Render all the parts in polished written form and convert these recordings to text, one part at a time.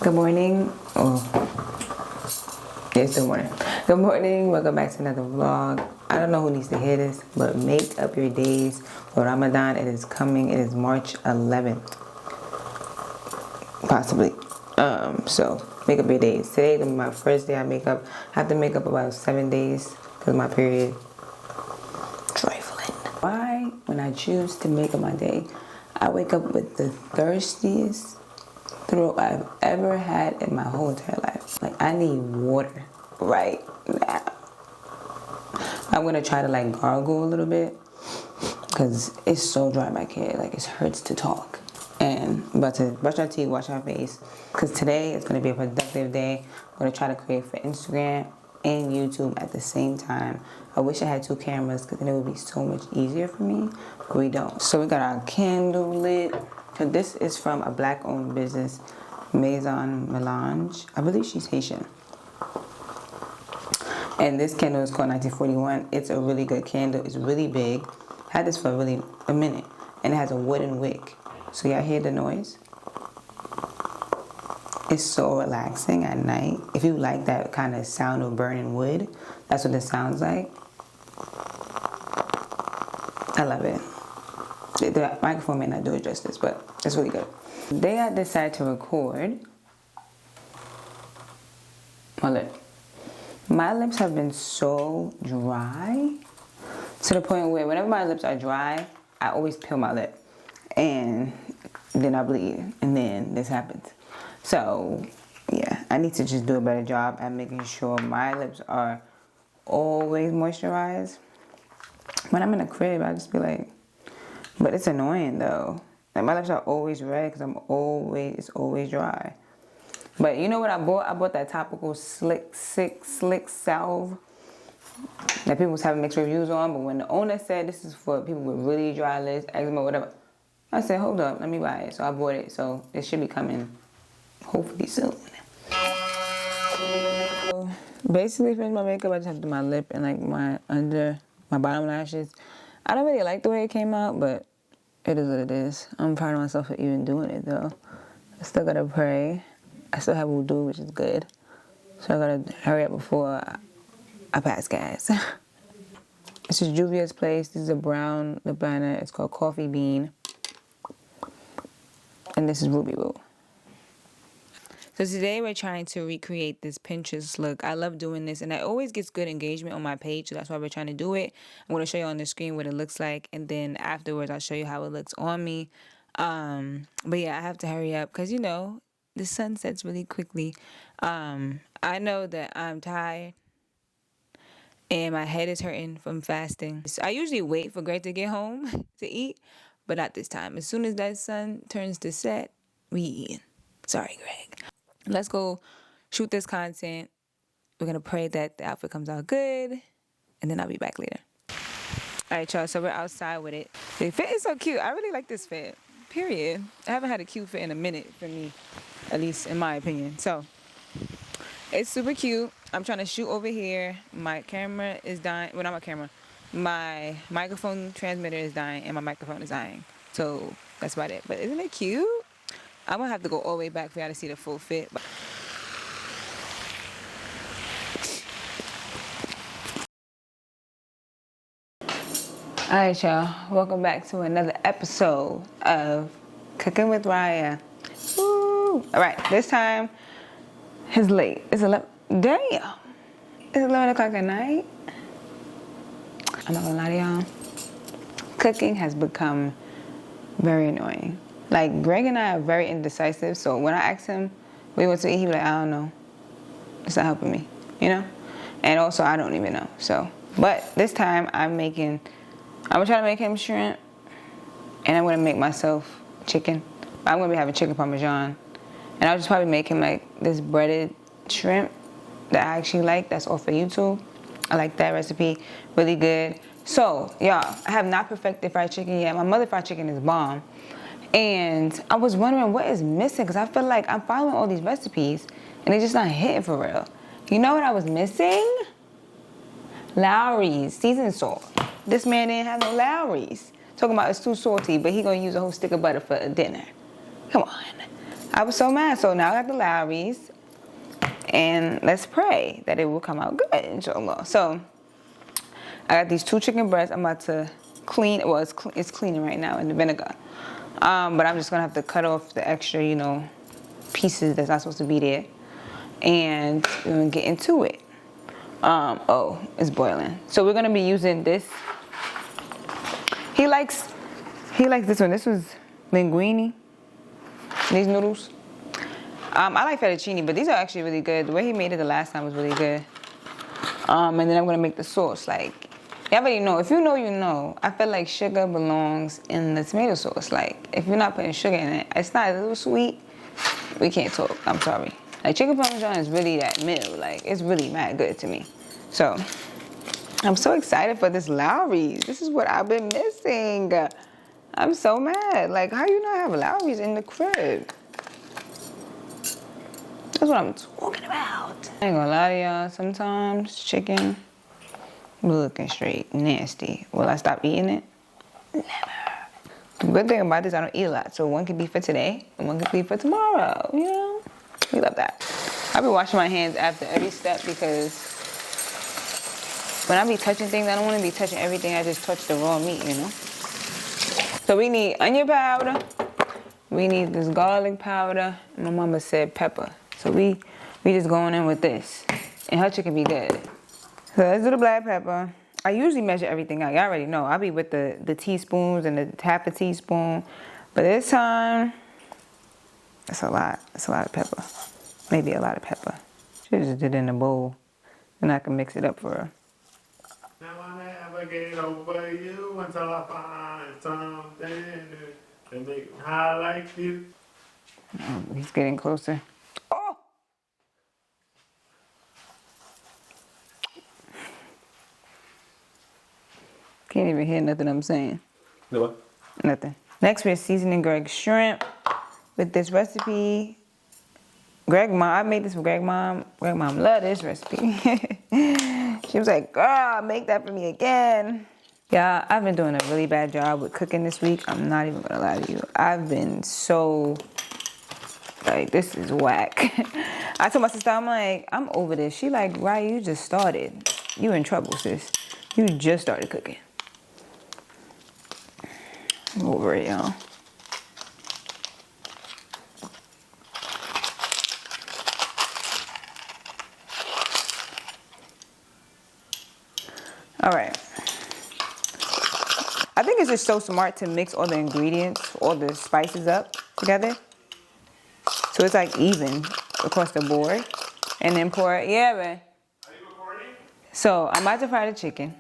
Good morning. It's still morning. Good morning. Welcome back to another vlog. I don't know who needs to hear this, but make up your days for Ramadan. It is coming. It is March 11th. Possibly. So make up your days. Today is my first day I make up. I have to make up about 7 days because of my period. Trifling. Why, when I choose to make up my day, I wake up with the thirstiest throat I've ever had in my whole entire life. Like, I need water right now. I'm gonna try to like gargle a little bit because it's so dry back here. Like, it hurts to talk. And I'm about to brush our teeth, wash our face, because today is gonna be a productive day. I'm gonna try to create for Instagram and YouTube at the same time. I wish I had 2 cameras because then it would be so much easier for me, but we don't. So we got our candle lit. So this is from a black-owned business, Maison Melange. I believe she's Haitian. And this candle is called 1941. It's a really good candle. It's really big. Had this for really a minute. And it has a wooden wick. So y'all hear the noise? It's so relaxing at night. If you like that kind of sound of burning wood, that's what it sounds like. I love it. The microphone may not do it justice, but it's really good. Today I decided to record my lip. My lips have been so dry to the point where whenever my lips are dry, I always peel my lip. And then I bleed. And then this happens. So, yeah, I need to just do a better job at making sure my lips are always moisturized. When I'm in a crib, I just be like, but it's annoying though. Like, my lips are always red because it's always dry. But you know what I bought? I bought that topical slick salve that people was having mixed reviews on. But when the owner said this is for people with really dry lips, eczema, whatever, I said, hold up, let me buy it. So I bought it. So it should be coming hopefully soon. So basically, finish my makeup. I just have to do my lip and like my bottom lashes. I don't really like the way it came out, but it is what it is. I'm proud of myself for even doing it though. I still gotta pray. I still have wudu, which is good. So I gotta hurry up before I pass gas. This is Juvia's Place. This is a brown lip liner. It's called Coffee Bean. And this is Ruby Woo. So today we're trying to recreate this Pinterest look. I love doing this, and it always gets good engagement on my page, so that's why we're trying to do it. I'm going to show you on the screen what it looks like, and then afterwards I'll show you how it looks on me. But yeah, I have to hurry up because, you know, the sun sets really quickly. I know that I'm tired and my head is hurting from fasting. So I usually wait for Greg to get home to eat, but not this time. As soon as that sun turns to set, we eat. Sorry, Greg. Let's go shoot this content. We're going to pray that the outfit comes out good, and then I'll be back later. All right, y'all, so we're outside with it. The fit is so cute. I really like this fit, period. I haven't had a cute fit in a minute for me, at least in my opinion. So it's super cute. I'm trying to shoot over here. My camera is dying. Well, not my camera. My microphone transmitter is dying, and my microphone is dying. So that's about it. But isn't it cute? I'm going to have to go all the way back for y'all to see the full fit. Alright, y'all. Welcome back to another episode of Cooking with Raya. Woo! Alright, this time it's late. It's 11. Damn! It's 11 o'clock at night. I'm not gonna lie to y'all. Cooking has become very annoying. Like, Greg and I are very indecisive, so when I ask him what he wants to eat, he be like, I don't know. It's not helping me, you know? And also, I don't even know, so. But this time, I'm gonna try to make him shrimp, and I'm gonna make myself chicken. I'm gonna be having chicken parmesan, and I'll just probably make him like this breaded shrimp that I actually like, that's off of YouTube. I like that recipe, really good. So, y'all, I have not perfected fried chicken yet. My mother fried chicken is bomb. And I was wondering what is missing, because I feel like I'm following all these recipes and they're just not hitting for real. You know what I was missing? Lawry's seasoned salt. This man didn't have no Lawry's. Talking about it's too salty, but he gonna use a whole stick of butter for dinner. Come on. I was so mad. So now I got the Lowry's, and let's pray that it will come out good, inshallah. So I got these 2 chicken breasts. I'm about to clean. Well, it's cleaning right now in the vinegar. But I'm just gonna have to cut off the extra, pieces that's not supposed to be there, and we're gonna get into it. Oh, it's boiling. So we're gonna be using this. He likes this one. This was linguine. These noodles. I like fettuccine, but these are actually really good. The way he made it the last time was really good. And then I'm gonna make the sauce. Like, you already know. If you know, you know. I feel like sugar belongs in the tomato sauce. Like, if you're not putting sugar in it, it's not a little sweet. We can't talk. I'm sorry. Like, chicken parmesan is really that meal. Like, it's really mad good to me. So, I'm so excited for this Lowry's. This is what I've been missing. I'm so mad. Like, how you not have Lowry's in the crib? That's what I'm talking about. I ain't gonna lie to y'all. Sometimes chicken be looking straight nasty. Will I stop eating it? Never. The good thing about this, I don't eat a lot. So one could be for today and one could be for tomorrow. You know? We love that. I be washing my hands after every step because when I be touching things, I don't want to be touching everything. I just touch the raw meat, So we need onion powder. We need this garlic powder. And my mama said pepper. So we just going in with this. And her chicken be good. So let's do the black pepper. I usually measure everything out. Y'all already know. I be with the teaspoons and the half a teaspoon. But this time, that's a lot. That's a lot of pepper. Maybe a lot of pepper. Should just did it in a bowl. And I can mix it up for her. Now I never get over you until I find something to make me high like you. Oh, he's getting closer. Oh! Can't even hear nothing I'm saying. No what? Nothing. Next, we're seasoning Greg's shrimp with this recipe. I made this for Greg Mom. Greg Mom loved this recipe. She was like, girl, make that for me again. Yeah, I've been doing a really bad job with cooking this week. I'm not even gonna lie to you. I've been so, like, this is whack. I told my sister, I'm like, I'm over this. She like, right, you just started. You in trouble, sis. You just started cooking. I'm over it, y'all. All right. I think it's just so smart to mix all the ingredients, all the spices up together. So it's like even across the board. And then pour it. Yeah, man. Are you recording? So I'm about to fry the chicken.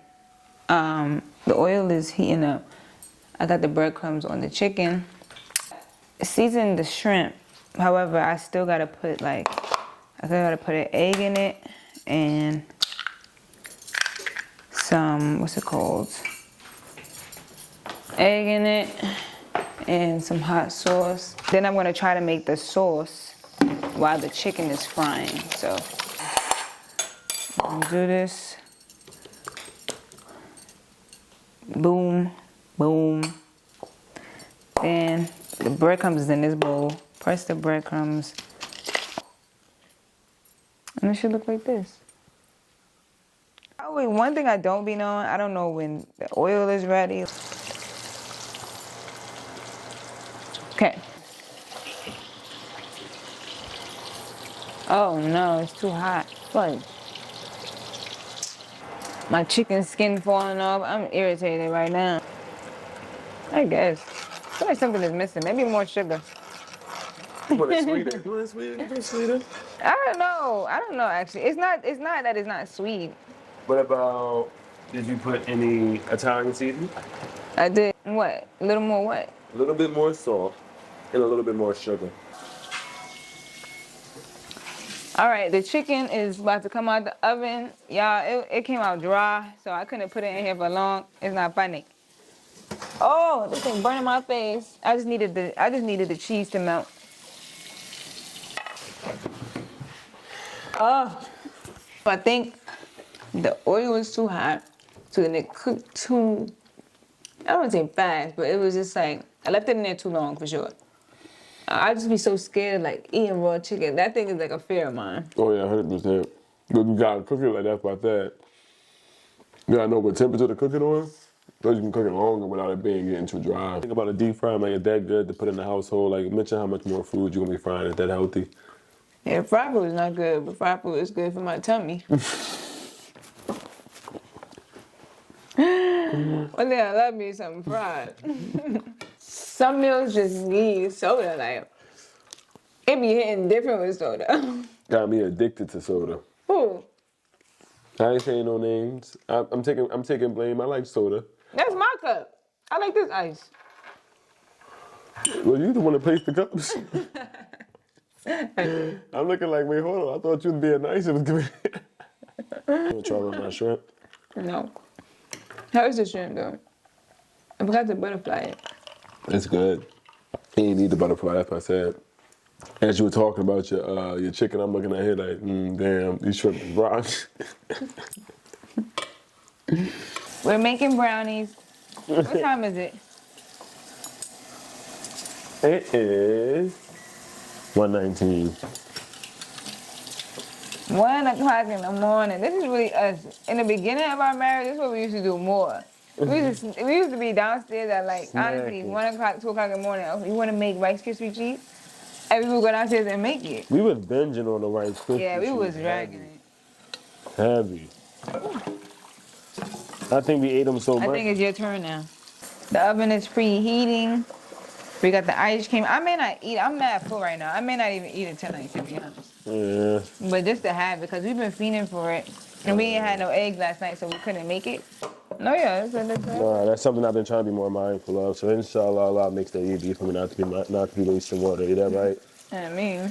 The oil is heating up. I got the breadcrumbs on the chicken. Season the shrimp. However, I still gotta put an egg in it and some, what's it called? Egg in it and some hot sauce. Then I'm gonna try to make the sauce while the chicken is frying. So I'm gonna do this. Boom, boom. Then the breadcrumbs is in this bowl. Press the breadcrumbs. And it should look like this. Oh wait, one thing I don't be knowing, I don't know when the oil is ready. Okay. Oh no, it's too hot. Fudge. My chicken skin falling off. I'm irritated right now. I guess. I feel like something is missing. Maybe more sugar. You want it sweeter? You want it sweeter? You want it sweeter? I don't know. I don't know actually. It's not that it's not sweet. What about, did you put any Italian seasoning? I did what? A little more what? A little bit more salt and a little bit more sugar. All right, the chicken is about to come out the oven. Y'all, it came out dry, so I couldn't put it in here for long. It's not funny. Oh, this thing burning my face. I just needed the cheese to melt. Oh, I think the oil was too hot, so then it cooked too, I don't want to say fast, but it was just like, I left it in there too long for sure. I just be so scared of like eating raw chicken. That thing is like a fear of mine. Oh yeah, 100%. But you gotta cook it like that about that. You gotta know what temperature to cook it on. So you can cook it longer without it getting too dry. Think about a deep fry, like, is that good to put in the household? Like, mention how much more food you're gonna be frying. Is that healthy? Yeah, fried food is not good, but fried food is good for my tummy. One thing I love me is something fried. Some meals just need soda. Like, it be hitting different with soda. Got me addicted to soda. Ooh, I ain't saying no names. I'm taking blame. I like soda. that's my cup. I like this ice. Well, you the one that placed the cups. I'm looking like, wait, hold on. I thought you was being nice. It was giving. You wanna try one of my shrimp? No. How is the shrimp though? I forgot to butterfly it. It's good. You ain't need the butterfly. That's what I said. As you were talking about your chicken, I'm looking at here like, damn, these shrimp is rock. We're making brownies. What time is it? It is 1:19. 1 o'clock in the morning. This is really us. In the beginning of our marriage, this is what we used to do more. We used to be downstairs at like, honestly, Snacking. 1 o'clock, 2 o'clock in the morning. Oh, you want to make Rice Krispie treats? And we would go downstairs and make it. We was binging on the Rice Krispies. Yeah, we was Treats. dragging it. Heavy. I think we ate them so I much. think it's your turn now. The oven is preheating. We got the ice cream. I may not eat. I'm mad full right now. I may not even eat it tonight, to be honest. Yeah. But just to have it, because we've been fiending for it. And we ain't had no eggs last night, so we couldn't make it. No, yeah, that's That's something I've been trying to be more mindful of. So inshallah, Allah makes that easy for me not to be wasting water. Is that right? I mean.